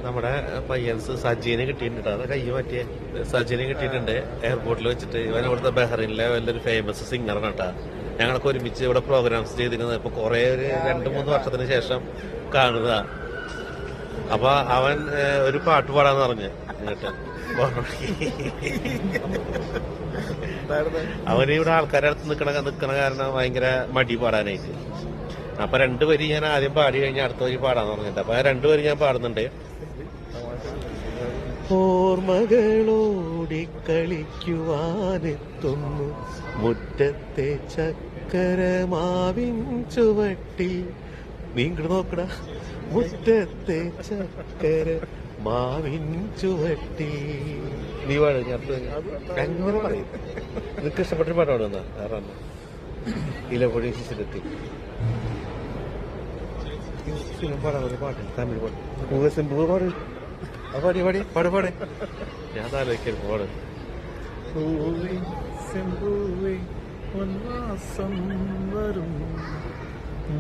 നമ്മുടെ പയ്യൻസ് സജീനെ കിട്ടിയിട്ടുണ്ട്. അത് കൈ മാറ്റിയ സജീനെ കിട്ടിയിട്ടുണ്ട് എയർപോർട്ടിൽ വെച്ചിട്ട്. ഇവൻ ഇവിടുത്തെ ബഹ്റൈനിലെ വലിയൊരു ഫേമസ് സിംഗറാണ് കേട്ടാ. ഞങ്ങളൊക്കെ ഒരുമിച്ച് ഇവിടെ പ്രോഗ്രാംസ് ചെയ്തിരുന്നത് ഇപ്പൊ കുറെ ഒരു 2-3 വർഷത്തിന് ശേഷം കാണുക. അപ്പൊ അവൻ ഒരു പാട്ട് പാടാന്ന് പറഞ്ഞ് എന്നിട്ട് അവന് ഇവിടെ ആൾക്കാരെ അടുത്ത് നിക്കണ കാരണം ഭയങ്കര മടി പാടാനായിട്ട്. അപ്പൊ 2 വരി ഞാൻ ആദ്യം പാടി കഴിഞ്ഞാൽ അടുത്ത വരി പാടാന്ന് പറഞ്ഞിട്ട് അപ്പൊ 2 വരി ഞാൻ പാടുന്നുണ്ട്. ഓർമ്മകളോടി കളിക്കുവാനെത്തുന്നു മുറ്റത്തെ ചക്കരമാവിൻ ചുവട്ടിൽ. നീ ഇങ്ങോട്ട് നോക്കടാ. മുറ്റത്തെ ചക്കര മാവിൻ ചുവട്ടിൽ. നീ പാട്. അങ്ങനെ പറയും. നിനക്ക് ഇഷ്ടപ്പെട്ട പാട്ട് പാടുന്ന ആരാണ്? ഇലപ്പൊഴി ശിശിരത്തി പാടാൻ പാട്ട് തമിഴ് പാട്ട് പാട്. പാടി പാടി പാട് പാട്. ഞാൻ ആലോചിക്കരുത് പാട്.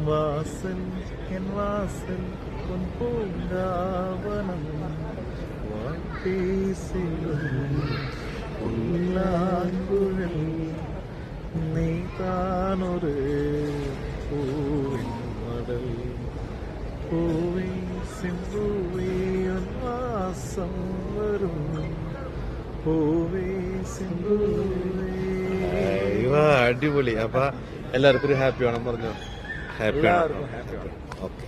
വാസൽ എൻ വാസൽ പൂങ്കാവനം ഉള്ളാങ്കുഴൽ നീ താനൊരു പൂവിൻ മടൽ പൂവേ സിന്ധുവേ ഉന്മാസം വരും പൂവേ സിന്ധുവേ. അടിപൊളി. അപ്പൊ എല്ലാവർക്കും ഒരു ഹാപ്പി വേണം പറഞ്ഞോ. ഹാപ്പി. ഓക്കെ.